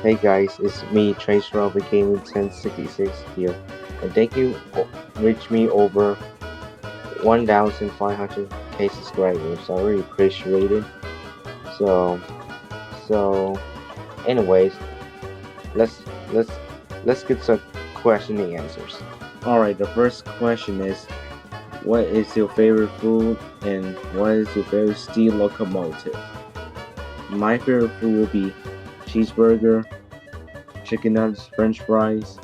Hey guys, it's me, Trainz Gaming 1066 here, and thank you for reach me over 1,500k subscribers. I really appreciate it. So, so, anyways, let's let's let's get some question and answers. All right, the first question is, what is your favorite food and what is your favorite steel locomotive? My favorite food will be cheeseburger, chicken nuggets, French fries,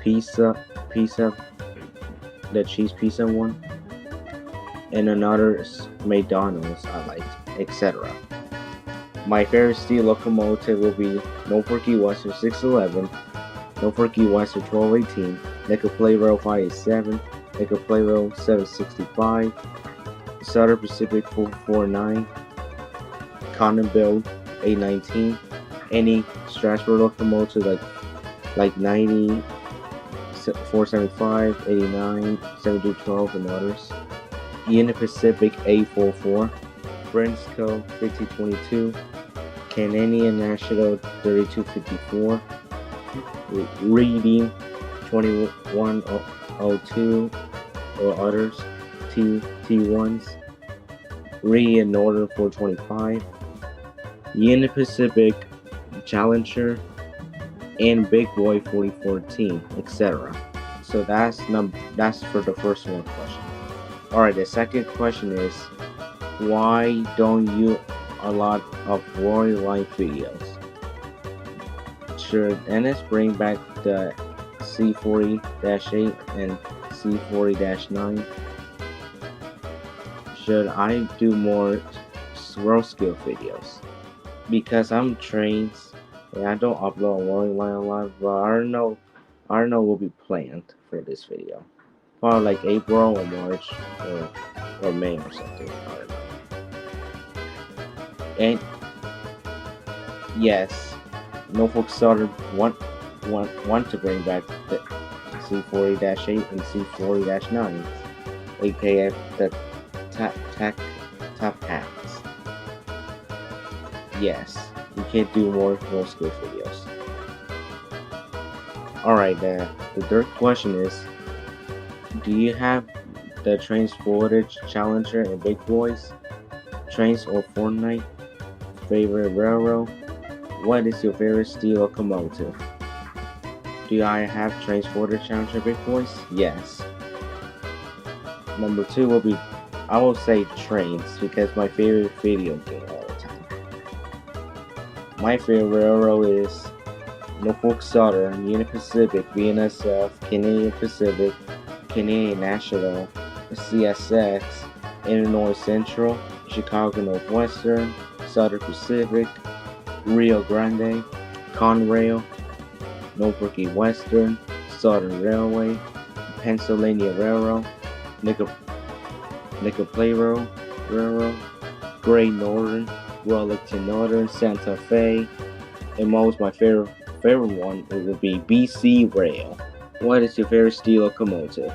pizza, the cheese pizza one, and another is McDonald's I like, etc. My favorite steel locomotive will be Norfolk Western 611, Norfolk Western 1218, Nickel Play Rail 587, Nickel Play Rail 765, Southern Pacific 449, Condon Build 819, any Strasbourg locomotive like 90, 475, 89, 7212, and others. Union Pacific 844, Brinsco 5022, Canadian National 3254, Reading 2102 or others, T1s, Re Northern 425, Union Pacific Challenger, and Big Boy 4014, etc. So that's for the first one question. Alright, the second question is, why don't you a lot of Roy Life videos? Should NS bring back the C40-8 and C40-9? Should I do more swirl skill videos? Because I'm Trainz and I don't upload Roy Line a lot, but I don't know what will be planned for this video. Probably like April or March or May or something. I don't know. And yes, Norfolk Southern want to bring back the C40-8 and C40-9, aka the top hats. Yes, you can't do more skill videos. Alright, the third question is, do you have the Trainz Footage Challenger and Big Boys? Trainz or Fortnite? Favorite railroad? What is your favorite steel locomotive? Do I have Trainz Footage Challenger Big Boys? Yes. Number 2 will be, I will say Trainz because my favorite video game all the time. My favorite railroad is Norfolk Southern, Union Pacific, BNSF, Canadian Pacific, Canadian National, CSX, Illinois Central, Chicago Northwestern, Southern Pacific, Rio Grande, Conrail, Norfolk Western, Southern Railway, Pennsylvania Railroad, Nickel Play Railroad, Great Northern, Wellington Northern, Santa Fe, and most my favorite one would be BC Rail. What is your favorite steel locomotive?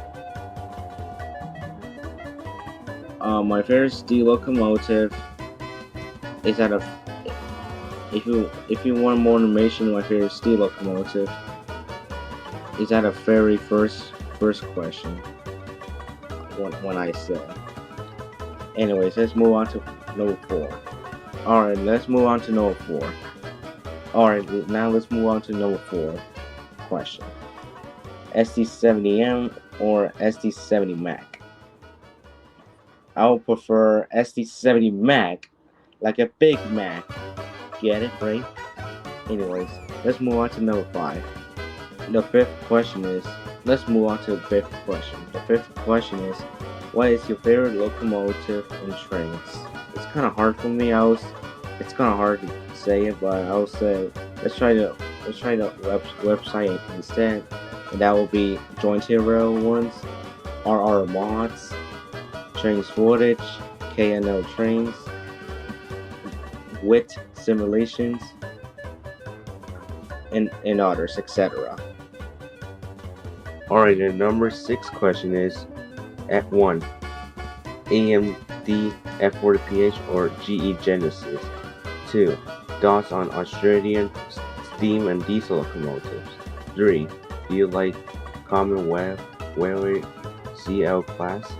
My favorite steel locomotive is out of. If you want more information, my favorite steel locomotive is at a very first question. When I said. Anyways, let's move on to number 4. Alright, let's move on to number 4. Alright, now let's move on to number 4 question. SD70M or SD70 Mac? I would prefer SD70 Mac, like a Big Mac. Get it, right? Anyways, let's move on to number 5. The fifth question is, let's move on to the fifth question. The fifth question is, what is your favorite locomotive and Trainz? It's kind of hard for me. It's kind of hard to say it, but I will say, let's try the website instead, and that will be Joint Rail ones, RR Mods, Trainz Footage, KNL Trainz, WIT Simulations, and others, etc. Alright, the number 6 question is, at 1, AMD F40PH or GE Genesis? 2, thoughts on Australian steam and diesel locomotives? 3. Do you like common railway CL class?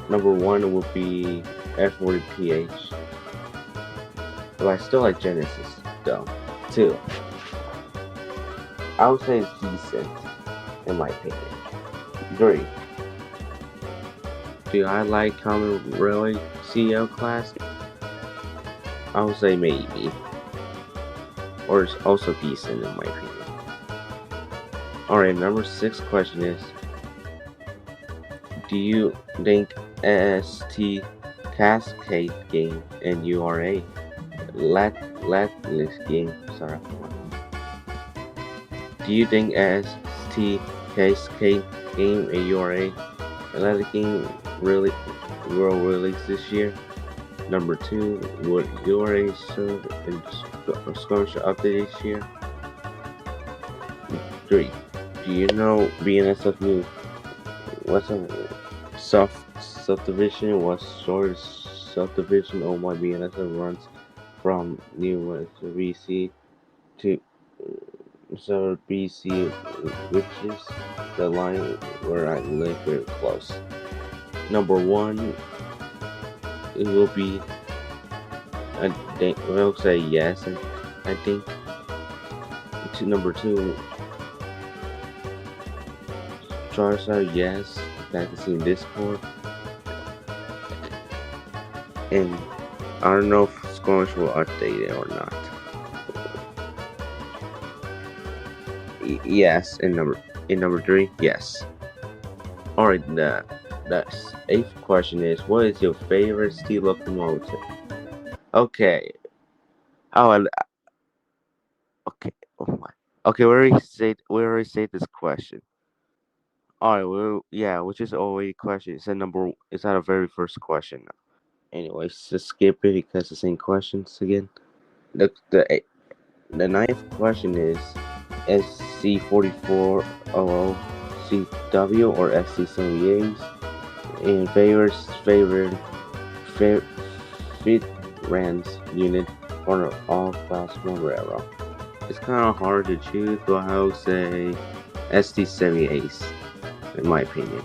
Number 1 would be F40PH, but I still like Genesis though. 2. I would say it's decent, in my opinion. 3. Do I like common railway CL class? I would say maybe, or it's also decent in my opinion. Alright, number 6 question is, do you think ST Cascade game and URA Latlis game? Sorry. Do you think ST Cascade game and URA Latlis game really will release this year? Number 2, would URA serve in skirmish update this year? 3. Do you know BNSF new what's a subdivision was short subdivision on my BNSF runs from New West BC to South BC, which is the line where I live very close. Number 1, it will be, I think, I'll say yes, and I think. To number 2, Charizard, yes, that's in Discord. And I don't know if Skirmish will update it or not. Yes, in number 3, yes. Alright, the 8th question is, what is your favorite steam locomotive? Okay. Okay. Oh my. Okay, we already said this question. Alright, well, yeah, which is already question. It's that a very first question. Anyways, just skip it because it's the same questions again. The 9th question is SC4400 CW or SC78 and favorite fit Ranz unit for all class 1 railroad. It's kind of hard to choose, but I would say ST78 in my opinion.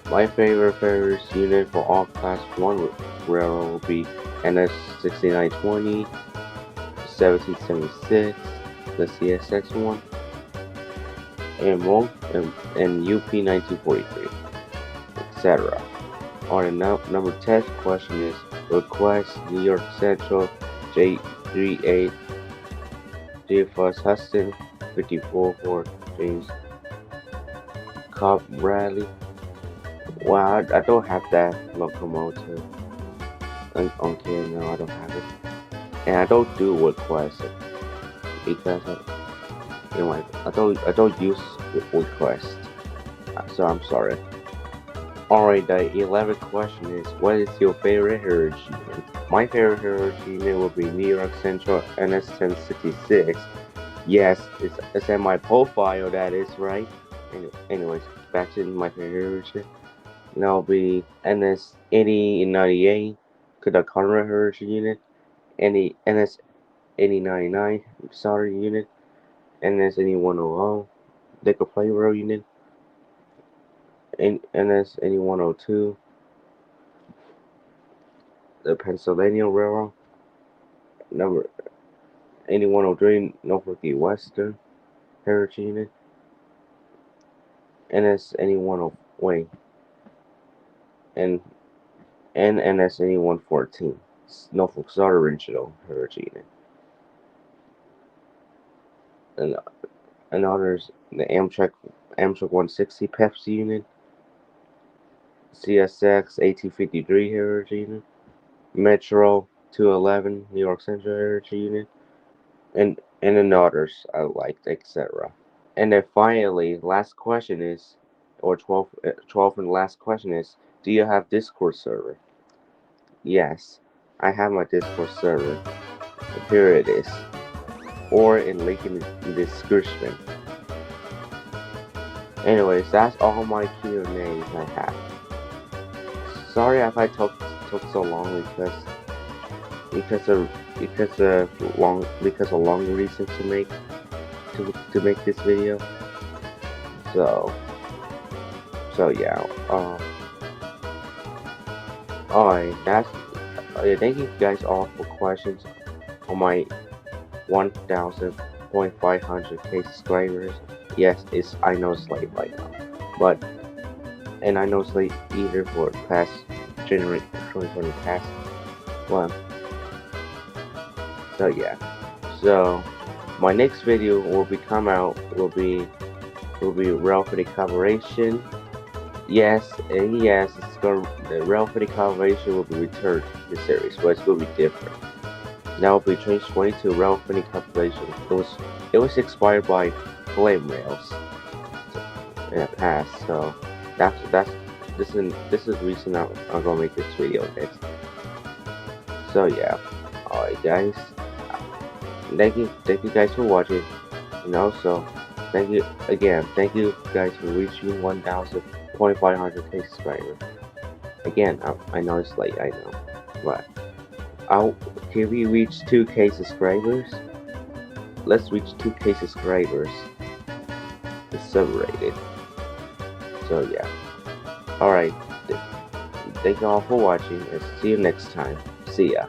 My favorite unit for all class 1 railroad will be NS6920, 1776, the CSX one, and UP1943, etc. On number 10 question is, request New York Central J38 DFS Huston 54 for James Cobb Bradley. Well, I don't have that locomotive. Okay, no, I don't have it. And I don't do request it because I don't use request. So I'm sorry. Alright, the 11th question is, what is your favorite heritage unit? My favorite heritage unit will be New York Central NS1066. Yes, it's in my profile, that is right. Anyways, back to my favorite heritage. Now will be NS8098, the Conrad heritage unit, NS8099 Solder unit, NS8100 Deca Playroom unit, NS8102 the Pennsylvania Railroad, number 8103 Norfolk Western heritage unit, NS8108 and NS8114 Norfolk Southern Regional heritage unit. And others, the Amtrak 160 Pepsi unit, CSX 1853 heritage unit, Metro 211 New York Central heritage unit, and then others I liked, etc. And then finally, last question is, or 12th and last question is, do you have Discord server? Yes, I have my Discord server. Here it is, or in link in the description. Anyways, that's all my Q&As I have. Sorry if I took so long because because of long reasons to make this video. So yeah. Alright, thank you guys all for questions on my 1,500k subscribers. Yes, I know it's late right now, and I know it's late either for past January 2020 past one. So yeah, so my next video will be Railfan collaboration. Yes, and yes, the Railfan collaboration will be returned to the series, but it's going to be different. Now will be Trainz 22 Railfan collaboration. It was expired by Flame Rails in the past, so this is the reason I'm gonna make this video, guys. So yeah, alright guys, thank you guys for watching, and also thank you guys for reaching 1,500k subscribers. Again, I know it's late, I know, but can we reach 2k subscribers? Let's reach 2k subscribers to celebrate it. So yeah, alright, thank you all for watching, and see you next time. See ya.